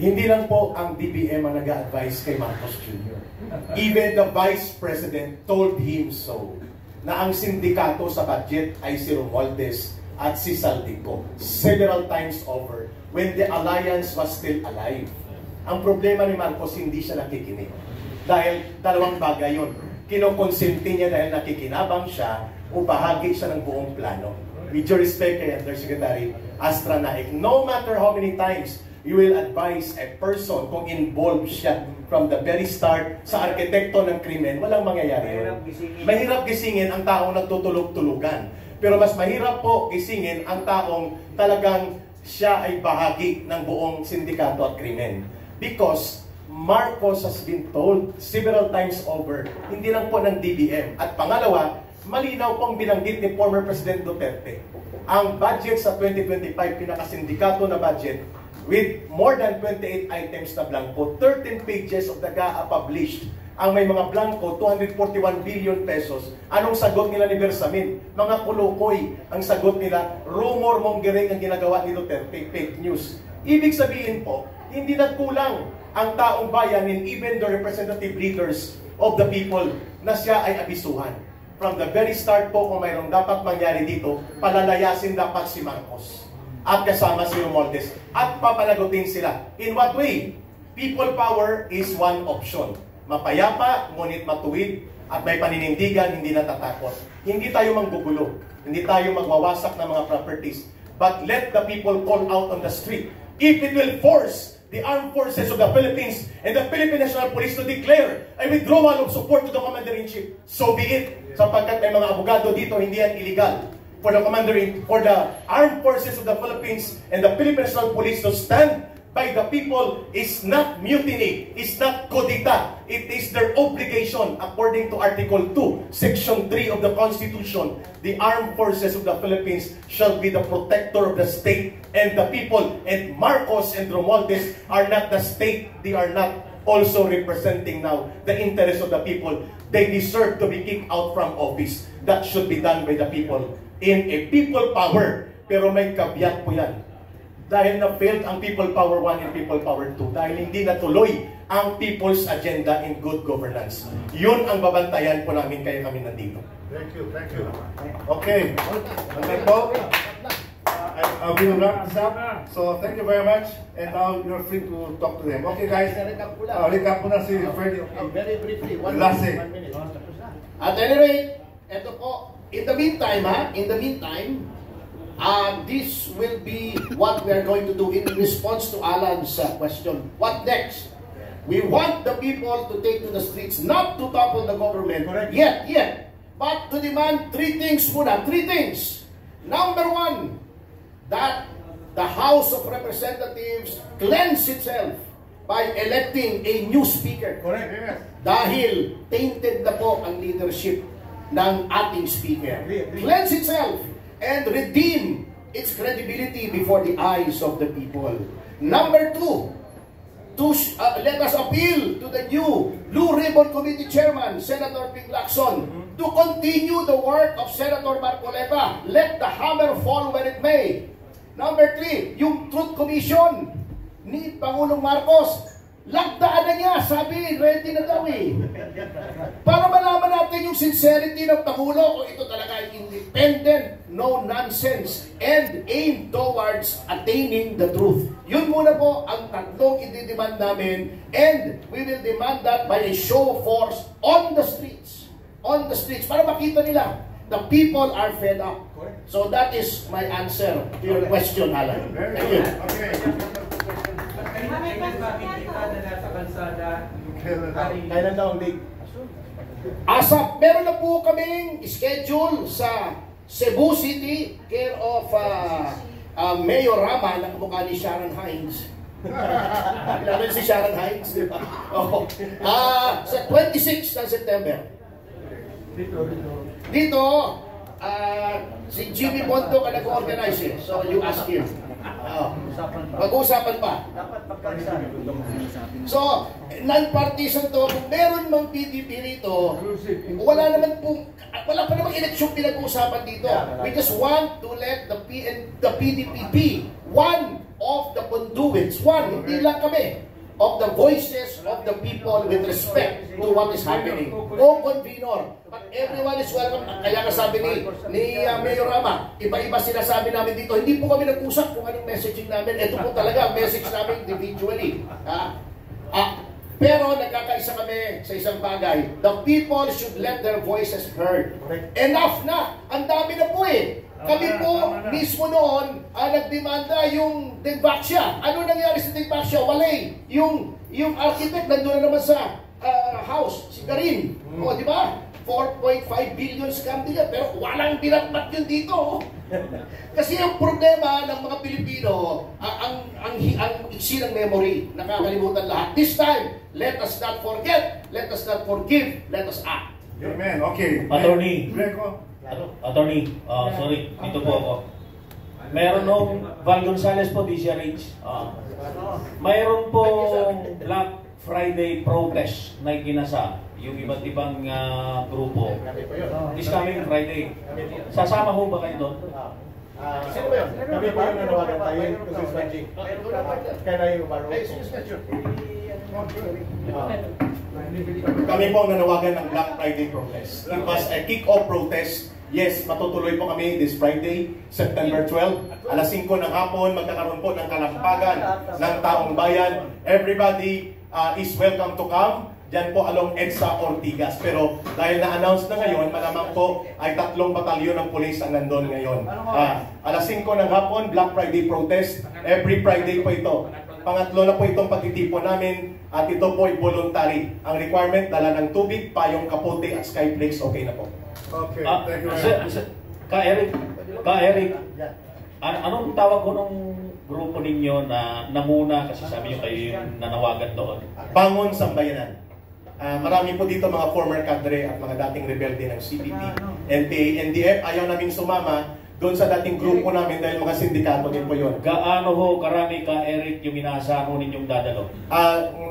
Hindi lang po ang DBM ang nag-a-advise kay Marcos Jr. Even the Vice President told him so, na ang sindikato sa budget ay si Romualdez at si Saldico several times over when the alliance was still alive. Ang problema ni Marcos, hindi siya nakikinig. Dahil dalawang bagay yun. Kinokonsente niya dahil nakikinabang siya o bahagi siya ng buong plano. With your respect kay Undersecretary Astra Naik, no matter how many times you will advise a person kung involved siya from the very start sa arkitekto ng krimen, walang mangyayari yun. Mahirap gisingin ang taong nagtutulog-tulugan. Pero mas mahirap po gisingin ang taong talagang siya ay bahagi ng buong sindikato at krimen. Because Marcos has been told several times over, hindi lang po ng DBM. At pangalawa, malinaw pong binanggit ni former President Duterte. Ang budget sa 2025, pinakasindikato na budget, with more than 28 items na blanco, 13 pages of the GAA published. Ang may mga blanco, 241 billion pesos. Anong sagot nila ni Bersamin? Mga kulukoy ang sagot nila. Rumor mongering ang ginagawa ni Duterte, fake news. Ibig sabihin po, hindi nagkulang ang taong bayan and even the representative leaders of the people na siya ay abisuhan. From the very start po, kung mayroong dapat mangyari dito, palalayasin dapat si Marcos at kasama si Romualdez at papanagutin sila. In what way? People power is one option. Mapayapa, ngunit matuwid at may paninindigan, hindi natatakot. Hindi tayo manggugulo. Hindi tayo magwawasak ng mga properties. But let the people call out on the street. If it will force the armed forces of the Philippines and the Philippine National Police to declare a withdrawal of support to the Commander-in-Chief, so be it. Sapagkat may mga abogado dito, hindi yan illegal. For the for the armed forces of the Philippines and the Philippine National Police to stand by the people is not mutiny, is not kudita. It is their obligation according to Article 2, Section 3 of the Constitution. The armed forces of the Philippines shall be the protector of the state and the people. And Marcos and Romualdez are not the state. They are not also representing now the interest of the people. They deserve to be kicked out from office. That should be done by the people in a people power. Pero may kabiyak po yan. Dahil na-failed ang people power 1 and people power 2. Dahil hindi natuloy ang people's agenda in good governance. Yun ang babantayan po namin kaya kami nandito. Thank you, thank you. Okay. Okay po. I will wrap this up. So thank you very much. And now you're free to talk to them. Okay guys. Recap po na si Freddy. Very briefly. One minute. At any rate, ito po. In the meantime, this will be what we are going to do in response to Alan's question. What next? We want the people to take to the streets, not to topple the government, yet, but to demand three things muna. Three things. Number one, that the House of Representatives cleanse itself by electing a new speaker. Correct, yes. Dahil tainted na po ang leadership ng ating speaker. Cleanse itself and redeem its credibility before the eyes of the people. Number two, let us appeal to the new Blue Ribbon Committee Chairman, Senator Ping Lacson, to continue the work of Senator Marcoleta. Let the hammer fall where it may. Number three, yung Truth Commission ni Pangulong Marcos, lagdaan na niya, sabi, ready na daw eh. Para malaman natin yung sincerity ng Pangulo kung ito talaga ay independent, no nonsense, and aim towards attaining the truth. Yun muna po ang tatlong i-demand namin, and we will demand that by a show of force on the streets. On the streets, para makita nila, the people are fed up. So that is my answer to your question, Alan. Thank you. Kailan daw ang date? Asap, meron na po kaming schedule sa Cebu City, care of Mayor Rama, na kamukha ni Sharon Hines. Kilala si Sharon Hines, di ba? Oh. Sa 26 ng September. Dito, si Jimmy Bonto ka nag-organize eh. So you ask him. Mag-uusapan pa. So, non-partisan to. Kung meron mang PDP rito, wala pa namang eleksyon pinag-uusapan dito. We just want to let the PDP be one of the conduit it. One, hindi lang kami of the voices of the people with respect to what is happening. Co-convenor, but everyone is welcome. Kaya nga sabi ni Mayor Rama, iba-iba sinasabi namin dito. Hindi po kami nag-usap kung anong messaging namin. Ito po talaga ang message namin individually. Pero nagkakaisa kami sa isang bagay. The people should let their voices heard. Enough na! Ang dami na po eh. Kami po mismo noon nagdemanda yung Degbaksya. Ano nangyari sa Degbaksya? Walay. Yung architect nandun na naman sa house, si Karin. O, di ba? 4.5 billion scam din yan. Pero walang binatmat yun dito. Kasi ang problema ng mga Pilipino, ang iksi ng memory, nakakalimutan lahat. This time, let us not forget, let us not forgive, let us act. Amen. Okay. Attorney. Greco. Attorney, sorry, dito po ako. Meron nung Val Gonzales po, DCRH. Mayroon po Black Friday protest na ikinasa yung iba't ibang grupo. This coming Friday. Sasama ho ba kayo doon? Sino ba yun? Kami po yung nanawagan tayo. Kasi is Benjing. Kaya na yung baro. Kami po ang nanawagan ng Black Friday protest. It was a kick-off protest. Yes, matutuloy po kami this Friday, September 12. Alas 5 ng hapon, magkakaroon po ng kalampagan ng taong bayan. Everybody is welcome to come. Diyan po along EDSA Ortigas. Pero dahil na-announce na ngayon, malamang po ay 3 batalyon ng pulis ang nandun ngayon. Alas 5 ng hapon, Black Friday protest. Every Friday po ito. Pangatlo na po itong pagtitipon namin at ito po ay voluntary. Ang requirement, dala ng tubig, payong kapote at skyflakes, okay na po. Okay, thank you very much. Ka-Eric, anong tawag ko nung grupo ninyo na namuna kasi sabi nyo kayo yung nanawagan doon? Bangon Sambayanan. Marami po dito mga former cadre at mga dating rebelde ng CPP, NPA, NDF. Ayaw naming sumama doon sa dating grupo namin dahil mga sindikato din po yun. Gaano ho karami ka, Eric, yung inaasahan mo ninyong dadalo?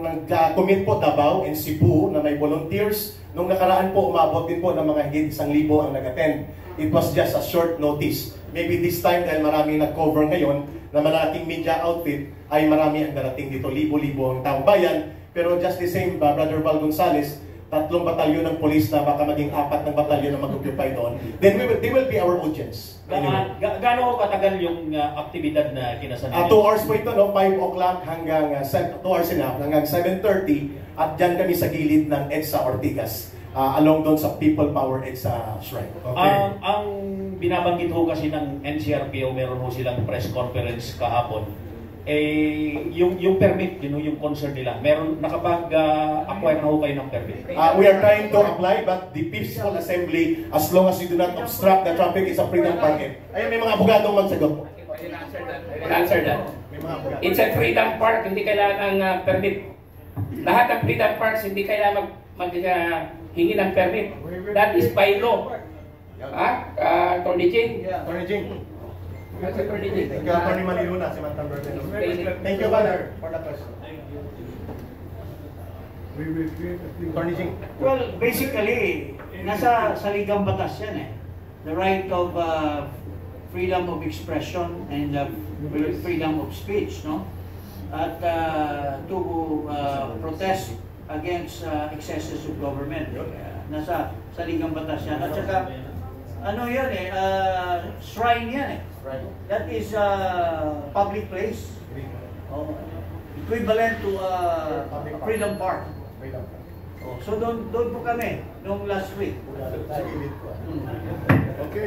Nag-commit po Davao and Cebu na may volunteers. Nung nakaraan po, umabot din po ng mga higit 1,000 ang nag-attend. It was just a short notice. Maybe this time, dahil marami nag-cover ngayon na malaking media outfit, ay marami ang darating dito. Libo-libo ang taong bayan. Pero just the same, Brother Val Gonzales, 3 batalyon ng police na baka maging 4 ng batalyon na mag-occupy doon. Then they will be our audience. Gaano katagal yung aktibidad na kinasanay? 2 hours po ito, no? 5 o'clock hanggang 2 hours and a half, hanggang 7:30. At dyan kami sa gilid ng EDSA Ortigas. Along doon sa People Power EDSA Shrine. Okay. Ang binabanggit ho kasi ng NCRPO, meron ho silang press conference kahapon. Yung permit, yung concern nila. Meron, nakapag-acquire na ho kayo ng permit? We are trying to apply, but the peaceful assembly, as long as you do not obstruct the traffic, is a freedom park. Ayun, may mga abogadong magsagot po. Answer that. It's a freedom park, hindi kailangan ng permit. Lahat ng freedom parks, hindi kailangan maghingi ng permit. That is by law. Attorney Jing? Attorney Jing. Attorney Jing. Thank you, Attorney Maniluna. Si Mantan Bergen. Thank you, Brother, for the question. Attorney Jing. Well, basically, nasa saligang batas yan eh. The right of freedom of expression and freedom of speech, no? At to protest against excesses of government. Nasa saligang batas yan. At saka, ano yan eh, shrine yan eh. That is public place. Equivalent to Freedom Park. So doon po kami, nung last week. Okay.